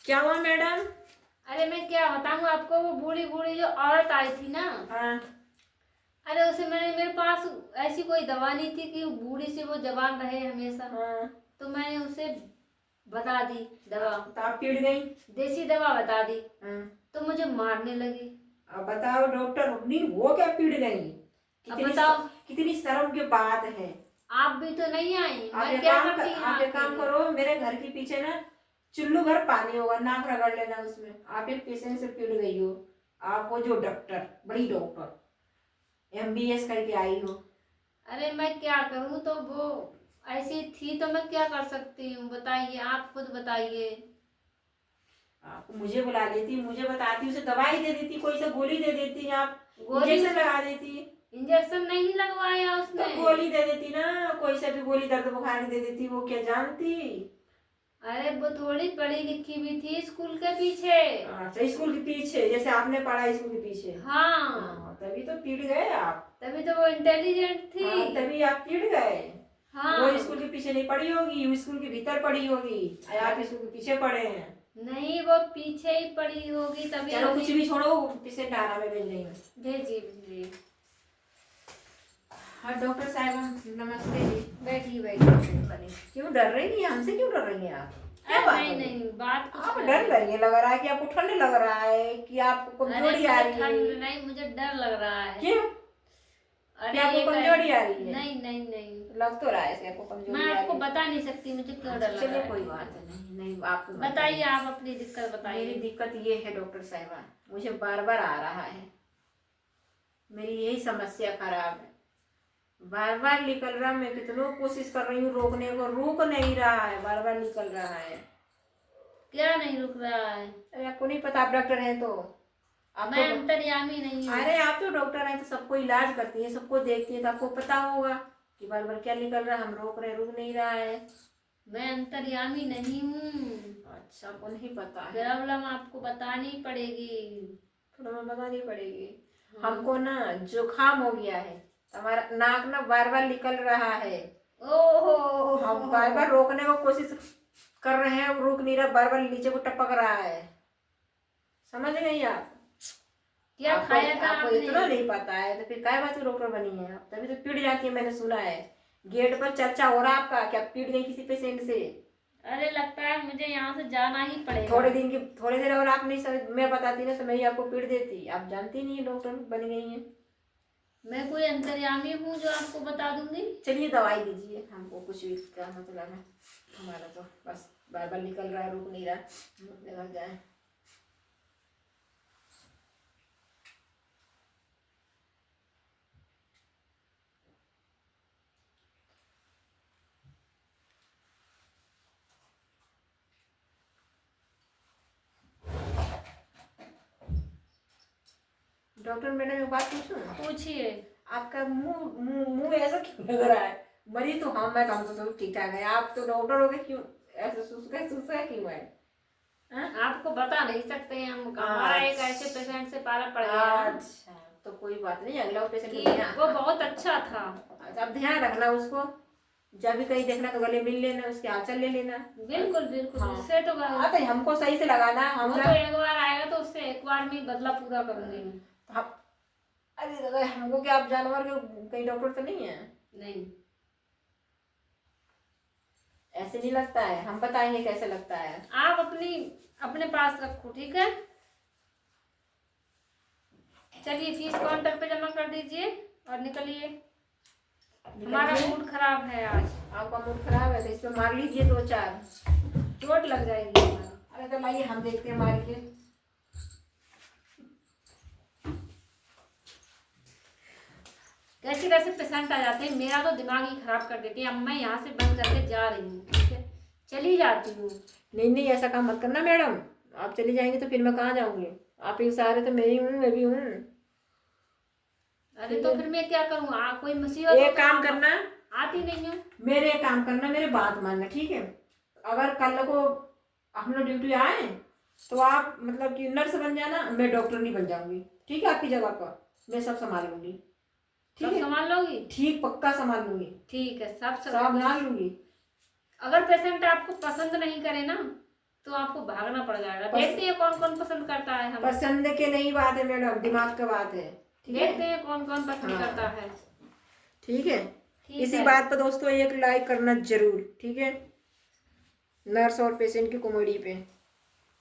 क्या हुआ मैडम? अरे मैं क्या बताऊँ आपको, वो बूढ़ी बूढ़ी जो औरत आई थी ना। हाँ। अरे उसे मेरे पास ऐसी कोई दवा नहीं थी कि बूढ़ी से वो जवान रहे हमेशा। हाँ। तो मैंने उसे बता दी दवा, तो आप चिढ़ गई? देसी दवा बता दी। हाँ। तो मुझे मारने लगी। अब बताओ डॉक्टर, नहीं वो क्या पिट गई? अब कितनी बताओ, कितनी शर्म की बात है। आप भी तो नहीं आई, आप मैं एक क्या काम करती यहाँ आप एक काम अकेले। करो, मेरे घर के पीछे ना चुल्लू भर पानी होगा, नाक रगड़ लेना उसमें। आप एक पेशेंट से पिट गई हो। आप हो जो डॉक्टर, बड़ी डॉक्टर MBS करके आई हो। अरे मैं क्या करूँ, तो वो ऐसी थी तो मैं क्या कर सकती हूँ, बताइए, आप खुद बताइए। आप मुझे बुला लेती, मुझे बताती, उसे दवाई दे देती, कोई सा गोली दे देती, आप गोली, इंजेक्शन लगा देती। इंजेक्शन नहीं लगवाया तो उसने। गोली दे देती ना, कोई सा भी गोली दर्द बुखार की दे देती, वो क्या जानती? अरे वो थोड़ी पढ़ी लिखी भी थी स्कूल के पीछे। अच्छा, स्कूल के पीछे, जैसे आपने पढ़ा स्कूल के पीछे। हाँ, तभी तो पिट गए आप। तभी तो वो इंटेलिजेंट थी। हाँ, तभी आप पिट गए। वो हाँ, स्कूल के पीछे नहीं पढ़ी होगी, वो स्कूल के भीतर पढ़ी होगी। आप स्कूल के पीछे पढ़े हैं। नहीं वो पीछे ही पड़ी होगी, तभी चलो कुछ उन्हें भी छोड़ो, पेशेंट आ रहा, मैं भेज रही हूँ। भेजिए भेजिए। हाँ डॉक्टर साहब नमस्ते जी। बैठिए बैठिए बनी। क्यों डर रही है? हमसे क्यों डर रही हैं आप? क्या अरे बात नहीं हो गई? नहीं, बात कुछ आप नहीं डर है। रही है, लग रहा है कि आपको ठंड लग रहा है, कि आपको अरे कमजोरी आ मुझे रही ठंड है। नहीं, मुझे डर लग रहा है। क्यों? अरे क्या आपको ये कमजोरी आ रही है? नहीं नहीं नहीं, लग तो रहा है कि आपको मैं कमजोरी आ आपको रही है। बता नहीं सकती मुझे क्यों डर लग चलिए रहा कोई है। बात नहीं, नहीं आपको बताइए, आप अपनी दिक्कत बताइए। मेरी दिक्कत ये है डॉक्टर साहिबा, मुझे बार बार आ रहा है। मेरी यही समस्या खराब है, बार बार निकल रहा। मैं कितनों कोशिश कर रही हूँ रोकने को, रुक नहीं रहा है, बार बार निकल रहा है। क्या नहीं रुक रहा है? अरे आपको नहीं पता, आप डॉक्टर हैं तो आप मैं तो अंतर्यामी नहीं हूँ। अरे आप तो डॉक्टर हैं तो सबको इलाज करती है, सबको देखती है, तो आपको पता होगा कि बार बार क्या निकल रहा है। हम रोक रहे, रुक नहीं रहा है। मैं अंतर्यामी नहीं हूँ। अच्छा, आपको नहीं पता है? प्रॉब्लम आपको बतानी पड़ेगी। थोड़ा मैं बतानी पड़ेगी। हाँ। हमको ना जुकाम हो गया है, हमारा नाक ना बार बार निकल रहा है। ओहो, हम बार बार रोकने को कोशिश कर रहे हैं, रुक नहीं रहा, बार बार नीचे को टपक रहा है। समझ गई आप? क्या आपको खाया था आपको आपने? इतना नहीं पता है तो फिर काय बात की डॉक्टर बनी है आप? तभी तो पिट जाती है, मैंने सुना है। गेट पर चर्चा हो रहा आपका, क्या पिट गई किसी पेशेंट से? अरे लगता है मुझे यहाँ से जाना ही पड़ेगा। थोड़े देर और आप नहीं समझ, मैं बताती ना तो मैं ही आपको पीट देती। आप जानती नहीं है, डॉक्टर बन गई हैं। मैं कोई अंतर्यामी हूँ जो आपको बता दूंगी? चलिए दवाई दीजिए, हमको कुछ भी क्या मतलब है। हमारा तो बस बार बार निकल रहा है, रुक नहीं रहा, निकल जाए। डॉक्टर मैडम एक बात पूछूं? पूछिए। आपका मुंह मुंह मुंह ऐसा क्यों लग रहा है? मरीज तो हम, मैं हमको तो ठीक ठाक है, आप तो डॉक्टर हो गए, क्यों ऐसा सुसका क्यों है? हाँ? आपको बता नहीं सकते हैं हम, हमारा अच्छा। एक ऐसे पेशेंट से पाला पड़ गया अच्छा, तो कोई बात नहीं, अगला पेशेंट कि वो बहुत अच्छा था। अच्छा, आप ध्यान रखना उसको, जब भी कहीं देखना तो गले मिल लेना, उसके हालचाल ले लेना। बिल्कुल बिल्कुल, हाँ। उससे तो हाँ तो हमको सही से लगाना, हम वो तो एक बार आएगा तो उससे एक बार में ही बदला पूरा करूंगी मैं। हम अरे दादा, हमको क्या, आप जानवर के कहीं डॉक्टर तो नहीं है? नहीं, ऐसे नहीं लगता है, हम बताएंगे कैसे लगता है। आप अपने पास रखो, ठीक है? चलिए फीस काउंटर पे जमा कर दीजिए और निकलिए। हमारा मूड खराब है आज। आपका मूड खराब है तो इस पे मार लीजिए 2-4, चोट लग जाएगी हमारा। अरे तो लाइए हम देखते हैं मार के। कैसे कैसे पेशेंट आ जाते हैं, मेरा तो दिमाग ही खराब कर देती है। अब मैं यहाँ से बंद करके जा रही हूँ, ठीक है? चली जाती हूँ। नहीं नहीं, ऐसा काम मत करना मैडम, आप चली जाएंगे तो फिर मैं कहाँ जाऊंगी? आप ही सहारे तो मैं ही हूँ, मैं भी हूँ। अरे तो फिर मैं क्या करूँ? कोई मुसीबत हो एक तो काम करना, आती नहीं हूँ। मेरे एक काम करना, मेरे बात मानना, ठीक है? अगर कल को हम लोग ड्यूटी आए तो आप मतलब कि नर्स बन जाना, मैं डॉक्टर नहीं बन जाऊंगी, ठीक है? आपकी जगह पर मैं सब संभाल लूंगी, ठीक सब है? संभाल लोगी? ठीक, पक्का संभाल लूंगी, ठीक है, सब संभाल लूंगी। अगर पेशेंट आपको पसंद नहीं करे ना तो आपको भागना पड़ जाएगा। देखते हैं कौन कौन पसंद करता है। हम पसंद के नहीं बात है मैडम, दिमाग का बात है। ठीक है, देखते हैं कौन कौन पसंद हाँ। करता है। ठीक है, ठीक इसी है। बात पर दोस्तों एक लाइक करना जरूर। ठीक है, नर्स और पेशेंट की कॉमेडी पे।